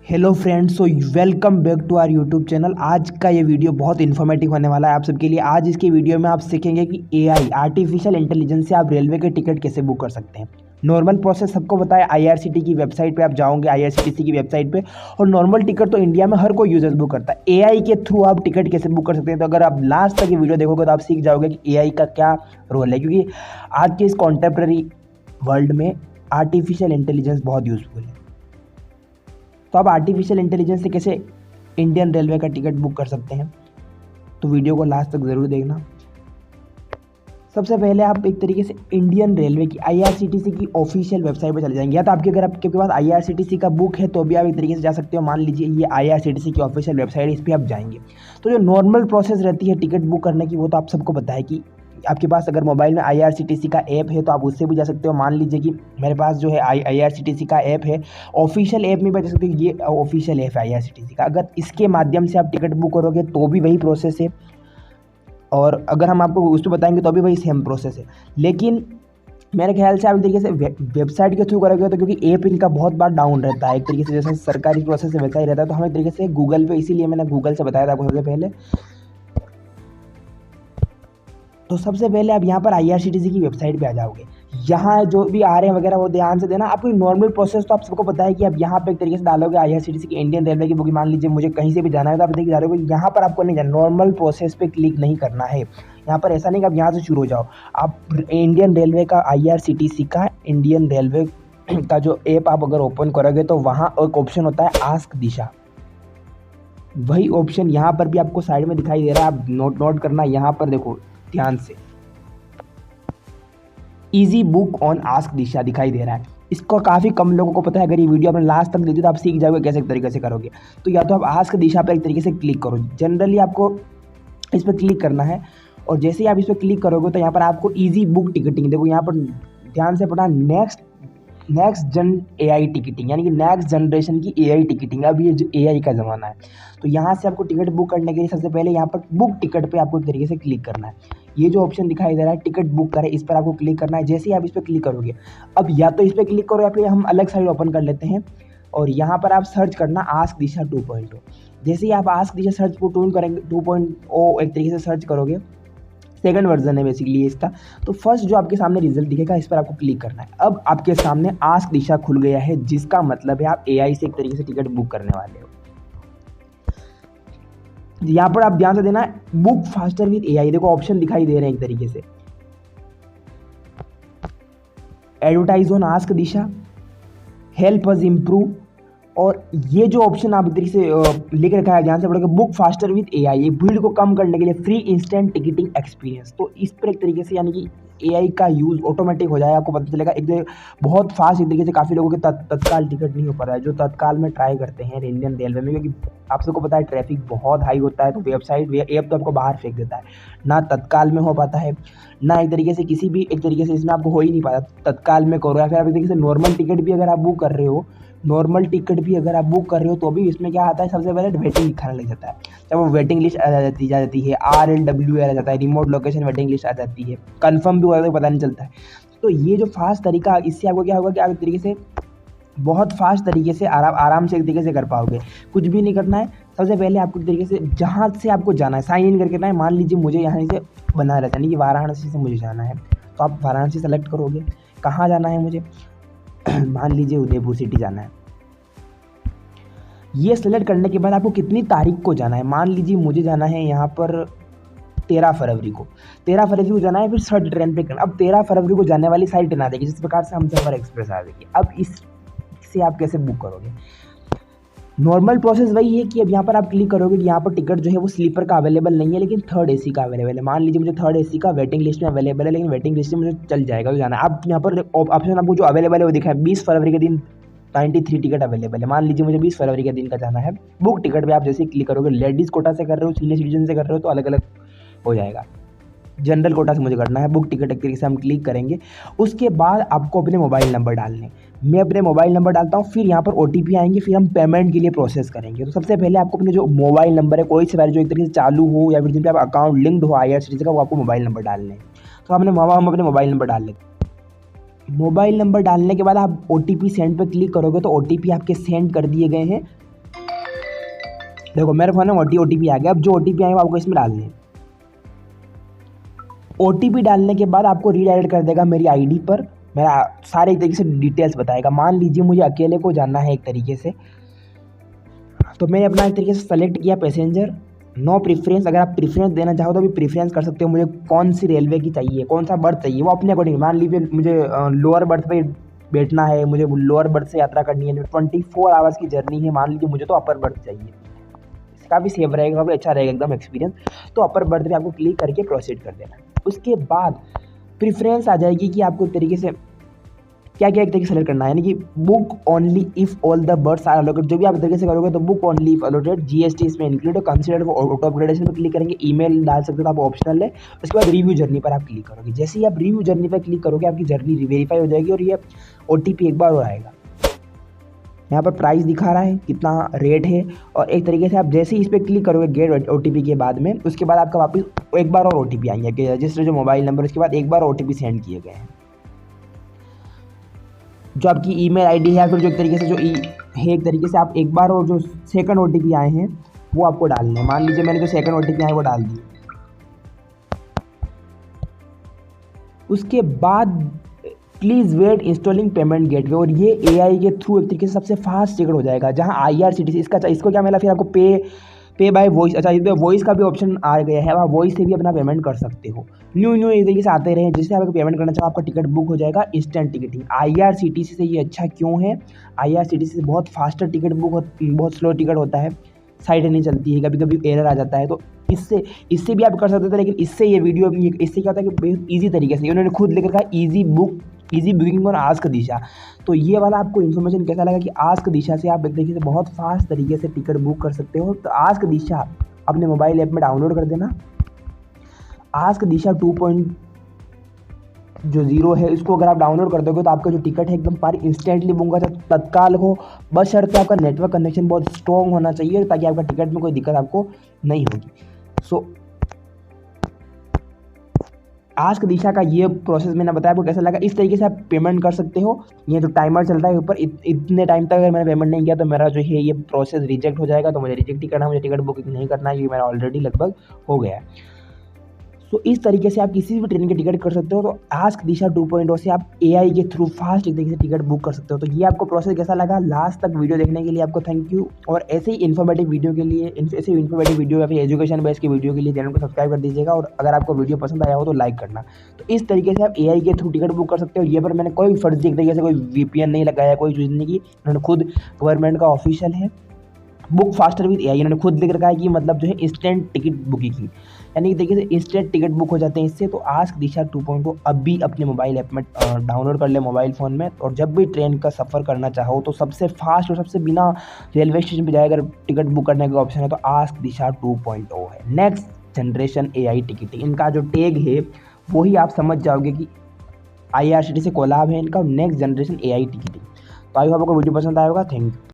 Hello friends, so welcome back to our YouTube channel. आज का ये वीडियो बहुत इन्फॉर्मेटिव होने वाला है आप सबके लिए। आज इसके वीडियो में आप सीखेंगे कि एआई आर्टिफिशियल इंटेलिजेंस से आप रेलवे के टिकट कैसे बुक कर सकते हैं। नॉर्मल प्रोसेस सबको पता है, आईआरसीटी की वेबसाइट पे आप जाओगे, आईआरसीटीसी की वेबसाइट पे, और नॉर्मल टिकट तो इंडिया में हर कोई यूजर्स बुक करता है। एआई के थ्रू आप टिकट कैसे बुक कर सकते हैं, तो अगर आप लास्ट तक ये वीडियो देखोगे तो आप सीख जाओगे कि एआई का क्या रोल है, क्योंकि आज के इस कॉन्टेम्प्रेरी वर्ल्ड में आर्टिफिशियल इंटेलिजेंस बहुत यूजफुल है। तो आप आर्टिफिशियल इंटेलिजेंस से कैसे इंडियन रेलवे का टिकट बुक कर सकते हैं, तो वीडियो को लास्ट तक ज़रूर देखना। सबसे पहले आप एक तरीके से इंडियन रेलवे की आईआरसीटीसी की ऑफिशियल वेबसाइट पर चले जाएंगे, या तो अगर आपके पास आईआरसीटीसी का बुक है तो भी आप एक तरीके से जा सकते हो। मान लीजिए ये आईआरसीटीसी की ऑफिशियल वेबसाइट है, इस पर आप जाएंगे तो जो नॉर्मल प्रोसेस रहती है टिकट बुक करने की, वो तो आप सबको पता है कि आपके पास अगर मोबाइल में आईआरसीटीसी का ऐप है तो आप उससे भी जा सकते हो। मान लीजिए कि मेरे पास जो है आईआरसीटीसी का ऐप है, ऑफिशियल ऐप में भी जा सकते हो। ये ऑफिशियल ऐप है आईआरसीटीसी का, अगर इसके माध्यम से आप टिकट बुक करोगे तो भी वही प्रोसेस है, और अगर हम आपको उस पर बताएंगे तो भी वही सेम प्रोसेस है। लेकिन मेरे ख्याल से आप एक तरीके से वेबसाइट के थ्रू करोगे तो, क्योंकि ऐप इनका बहुत बार डाउन रहता है एक तरीके से, जैसे सरकारी प्रोसेस से वैसा ही रहता है, तो हम एक तरीके से गूगल पे, इसीलिए मैंने गूगल से बताया था आपको सबसे पहले। तो सबसे पहले आप यहाँ पर आईआरसीटीसी की वेबसाइट पे आ जाओगे। यहाँ जो भी आ रहे हैं वगैरह वो ध्यान से देना। आपको नॉर्मल प्रोसेस तो आप सबको पता है कि आप यहाँ पे एक तरीके से डालोगे आईआरसीटीसी की इंडियन रेलवे की बुकिंग। मान लीजिए मुझे कहीं से भी जाना है तो आप देखिए डालोगे, यहाँ पर आपको नहीं जाना, नॉर्मल प्रोसेस पे क्लिक नहीं करना है। यहाँ पर ऐसा नहीं कि आप यहाँ से शुरू हो जाओ। आप इंडियन रेलवे का आईआरसीटीसी का इंडियन रेलवे का जो ऐप आप अगर ओपन करोगे तो वहाँ एक ऑप्शन होता है आस्क दिशा। वही ऑप्शन यहाँ पर भी आपको साइड में दिखाई दे रहा है, आप नोट करना। यहाँ पर देखो ध्यान से, इजी बुक ऑन आस्क दिशा दिखाई दे रहा है। इसको काफ़ी कम लोगों को पता है। अगर ये वीडियो आपने लास्ट तक देखी तो आप सीख जाओगे कैसे तरीके से करोगे। तो या तो आप आस्क दिशा पर एक तरीके से क्लिक करो, जनरली आपको इस पर क्लिक करना है, और जैसे ही आप इस पर क्लिक करोगे तो यहाँ पर आपको इजी बुक टिकटिंग, देखो यहाँ पर ध्यान से पढ़ना, नेक्स्ट जन एआई टिकटिंग, यानी कि नेक्स्ट जनरेशन की एआई टिकटिंग। अब ये जो एआई का ज़माना है, तो यहाँ से आपको टिकट बुक करने के लिए सबसे पहले यहाँ पर बुक टिकट पे आपको एक तरीके से क्लिक करना है। ये जो ऑप्शन दिखाई दे रहा है टिकट बुक करें, इस पर आपको क्लिक करना है। जैसे ही आप इस पर क्लिक करोगे, अब या तो इस पर क्लिक करो या फिर हम अलग साइड ओपन कर लेते हैं, और यहाँ पर आप सर्च करना आस्क दिशा 2.0। जैसे ही आप आस्क दिशा सर्च को टून करेंगे 2.0 एक तरीके से सर्च करोगे, सेकंड वर्जन है बेसिकली इसका, तो फर्स्ट जो आपके सामने रिजल्ट दिखेगा इस पर आपको क्लिक करना है। अब आपके सामने आस्क दिशा खुल गया है, जिसका मतलब है आप एआई से एक तरीके से टिकट बुक करने वाले हो। यहाँ पर आप ध्यान से देना, बुक फास्टर विद एआई, देखो ऑप्शन दिखाई दे रहे हैं एक तरीके से, advertise on ask Disha, help us improve, और ये जो ऑप्शन आप एक तरीके से लिख रखा है ध्यान से पढ़ोगे, बुक फास्टर विद एआई, ये भीड़ को कम करने के लिए फ्री इंस्टेंट टिकटिंग एक्सपीरियंस। तो इस पर एक तरीके से यानी कि एआई का यूज़ ऑटोमेटिक हो जाएगा, आपको पता चलेगा एक बहुत फास्ट एक तरीके से। काफ़ी लोगों के तत्काल टिकट नहीं हो पा रहा है, जो तत्काल में ट्राई करते हैं इंडियन रेलवे में, क्योंकि आप सबको पता है ट्रैफिक बहुत हाई होता है, तो वेबसाइट ऐप तो आपको बाहर फेंक देता है, ना तत्काल में हो पाता है, ना एक तरीके से किसी भी एक तरीके से इसमें आपको हो ही नहीं पाता तत्काल में करो। या फिर आप एक तरीके से नॉर्मल टिकट भी अगर आप बुक कर रहे हो, तो भी इसमें क्या आता है, सबसे पहले वेटिंग दिखाने लग जाता है। जब वो वेटिंग लिस्ट आ जाती है, RLW आ जाता है, रिमोट लोकेशन वेटिंग लिस्ट आ जाती है, कंफर्म भी हो जाता है, पता नहीं चलता है। तो ये जो फास्ट तरीका, इससे आपको क्या होगा कि आप एक तरीके से बहुत फास्ट तरीके से आराम से एक तरीके से कर पाओगे। कुछ भी नहीं करना है, सबसे पहले आपको एक तरीके से जहाँ से आपको जाना है साइन इन करके ना है। मान लीजिए मुझे यहाँ से बनारस यानी कि वाराणसी से मुझे जाना है, तो आप वाराणसी सेलेक्ट करोगे। कहाँ जाना है मुझे, मान लीजिए उदयपुर सिटी जाना है। ये सेलेक्ट करने के बाद आपको कितनी तारीख को जाना है, मान लीजिए मुझे जाना है यहाँ पर 13 फरवरी को जाना है, फिर सर्च ट्रेन पे करना। अब 13 फरवरी को जाने वाली सारी ट्रेन आ जाएगी, जिस प्रकार से हमसफर एक्सप्रेस आ जाएगी। अब इससे आप कैसे बुक करोगे, नॉर्मल प्रोसेस वही है कि अब यहाँ पर आप क्लिक करोगे कि यहाँ पर टिकट जो है वो स्लीपर का अवेलेबल नहीं है, लेकिन थर्ड एसी का अवेलेबल है। मान लीजिए मुझे थर्ड एसी का वेटिंग लिस्ट में अवेलेबल है, लेकिन वेटिंग लिस्ट में मुझे चल जाएगा तो जाना है। अब यहाँ पर ऑप्शन आपको जो अवेलेबल है वो दिखा है, 20 फरवरी के दिन 93 टिकट अवेलेबल है। मान लीजिए मुझे 20 फरवरी के दिन का जाना है, बुक टिकट पे आप जैसे ही क्लिक करोगे, लेडीज़ कोटा से कर रहे हो, सीनियर सिटीजन से कर रहे हो तो अलग अलग हो जाएगा। जनरल कोटा से मुझे करना है, बुक टिकट एक तरीके से हम क्लिक करेंगे। उसके बाद आपको अपने मोबाइल नंबर डालने, मैं अपने मोबाइल नंबर डालता हूँ, फिर यहाँ पर OTP आएंगे, फिर हम पेमेंट के लिए प्रोसेस करेंगे। तो सबसे पहले आपको अपने जो मोबाइल नंबर है, कोई से जो एक तरीके से चालू हो या फिर जिन पर आप अकाउंट लिंक्ड हो आईआरसीटीसी का, वो आपको मोबाइल नंबर डालने हैं। तो हम अपने मोबाइल नंबर डाल लेते हैं। मोबाइल नंबर डालने के बाद आप OTP सेंड पर क्लिक करोगे तो OTP आपके सेंड कर दिए गए हैं। देखो मेरे फ़ोन में OTP आ गया। अब जो OTP आएगा आपको इसमें डालने हैं। OTP डालने के बाद आपको रीडायरेक्ट कर देगा मेरी आईडी पर, मेरा सारे एक तरीके से डिटेल्स बताएगा। मान लीजिए मुझे अकेले को जाना है एक तरीके से, तो मैंने अपना एक तरीके से सेलेक्ट किया पैसेंजर, नो प्रेफरेंस। अगर आप प्रेफरेंस देना चाहो तो भी प्रेफरेंस कर सकते हो, मुझे कौन सी रेलवे की चाहिए, कौन सा बर्थ चाहिए, वो अपने अकॉर्डिंग। मान लीजिए मुझे लोअर बर्थ पे बैठना है, मुझे लोअर बर्थ से यात्रा करनी है, 24 आवर्स की जर्नी है, मान लीजिए मुझे तो अपर बर्थ चाहिए। काफ़ी सेफ रहेगा, काफ़ी अच्छा रहेगा एकदम एक्सपीरियंस। तो अपर बर्थ पे आपको क्लिक करके प्रोसीड कर देना। उसके बाद प्रेफरेंस आ जाएगी कि आपको एक तरीके से क्या क्या एक तरीके से सेलेक्ट करना है, यानी कि book only if all the berths are allocated. जो भी आप तरीके से करोगे तो book only if allocated, GST इसमें इंक्लूड है, कंसीडर ऑटो अपग्रेडेशन पर क्लिक करेंगे, ईमेल डाल सकते हो, आप ऑप्शनल है। उसके बाद रिव्यू जर्नी पर आप क्लिक करोगे। जैसे ही आप रिव्यू जर्नी पर क्लिक करोगे आपकी जर्नी वेरीफाई हो जाएगी और ये OTP एक बार और आएगा। यहाँ पर प्राइस दिखा रहा है, कितना रेट है, और एक तरीके से आप जैसे ही इस पर क्लिक करोगे गेट OTP के बाद में, उसके बाद आपका वापस एक बार और OTP आएंगे कि रजिस्टर जो मोबाइल नंबर, उसके बाद एक बार OTP सेंड किए गए हैं। जो आपकी ईमेल आईडी है या फिर जो एक तरीके से जो है, एक तरीके से आप एक बार और जो सेकंड OTP आए हैं वो आपको डालने हैं। मान लीजिए मैंने जो सेकंड OTP आए वो डाल दिए। उसके बाद please wait installing payment gateway, और ये AI के थ्रू एक तरीके से सबसे फास्ट टिकट हो जाएगा। जहाँ IRCTC इसको क्या मिला, फिर आपको पे बाय वॉइस। अच्छा, इसमें वॉइस का भी ऑप्शन आ गया है, आप वॉइस से भी अपना पेमेंट कर सकते हो। न्यू इस तरीके से आते रहे, जिससे आप पेमेंट करना चाहो आपका टिकट बुक हो जाएगा। इंस्टेंट टिकटिंग IRCTC से ये अच्छा क्यों है? IRCTC से बहुत फास्टर टिकट बुक बहुत स्लो टिकट होता है, साइट नहीं चलती है, कभी कभी एरर आ जाता है। तो इससे भी आप कर सकते थे, लेकिन इससे ये वीडियो इससे क्या होता है कि बहुत ईजी तरीके से उन्होंने खुद लेकर कहा ईजी बुकिंग और आस्क दिशा। तो ये वाला आपको इन्फॉर्मेशन कैसा लगा कि आस्क दिशा से आप एक तरीके से बहुत फास्ट तरीके से टिकट बुक कर सकते हो। तो आस्क दिशा अपने मोबाइल ऐप में डाउनलोड कर देना। आस्क दिशा 2.0 है, इसको अगर आप डाउनलोड कर दोगे तो आपका जो टिकट है एकदम पारी इंस्टेंटली बुक होगा, तत्काल हो। बशर्ते आपका नेटवर्क कनेक्शन बहुत स्ट्रॉन्ग होना चाहिए ताकि आपका टिकट में कोई दिक्कत आपको नहीं होगी। सो आस्क दिशा का ये प्रोसेस मैंने बताया, आपको कैसा लगा? इस तरीके से आप पेमेंट कर सकते हो। ये जो टाइमर चल रहा है ऊपर, इतने टाइम तक अगर मैंने पेमेंट नहीं किया तो मेरा जो है ये प्रोसेस रिजेक्ट हो जाएगा। तो मुझे रिजेक्ट ही करना है, मुझे टिकट बुकिंग नहीं करना है, ये मेरा ऑलरेडी लगभग हो गया है। सो इस तरीके से आप किसी भी ट्रेन की टिकट कर सकते हो। तो आस्क दिशा 2.0 से आप AI के थ्रू फास्ट एक तरीके से टिकट बुक कर सकते हो। तो ये आपको प्रोसेस कैसा लगा? लास्ट तक वीडियो देखने के लिए आपको थैंक यू। और ऐसे ही इन्फॉर्मेटिव वीडियो के लिए, ऐसे इन्फॉर्मेटिव वीडियो या फिर एजुकेशन बेस्ड की वीडियो के लिए चैनल को सब्सक्राइब कर दीजिएगा। और अगर आपको वीडियो पसंद आया हो तो लाइक करना। तो इस तरीके से आप AI के थ्रू टिकट बुक कर सकते हो। ये पर मैंने कोई फर्जी एक तरीके से कोई VPN नहीं लगाया, कोई चीज़ नहीं की। उन्होंने खुद गवर्नमेंट का ऑफिशियल है बुक फास्टर विद AI, इन्होंने खुद लिख रखा है कि मतलब जो है इंस्टेंट टिकट बुकिंग की, यानी कि देखिए से इंस्टेंट टिकट बुक हो जाते हैं इससे। तो आस्क दिशा 2.0 अभी अपने मोबाइल ऐप में डाउनलोड कर ले मोबाइल फ़ोन में, और जब भी ट्रेन का सफ़र करना चाहो तो सबसे फास्ट और सबसे बिना रेलवे स्टेशन पर जाए अगर टिकट बुक करने का ऑप्शन है तो आस्क दिशा 2.0 है। नेक्स्ट जनरेशन AI टिकटिंग, इनका जो टैग है वही आप समझ जाओगे कि IRCTC से कोलैब है इनका, नेक्स्ट जनरेशन AI टिकटिंग। तो आई होप आपको वीडियो पसंद आया होगा। Thank you.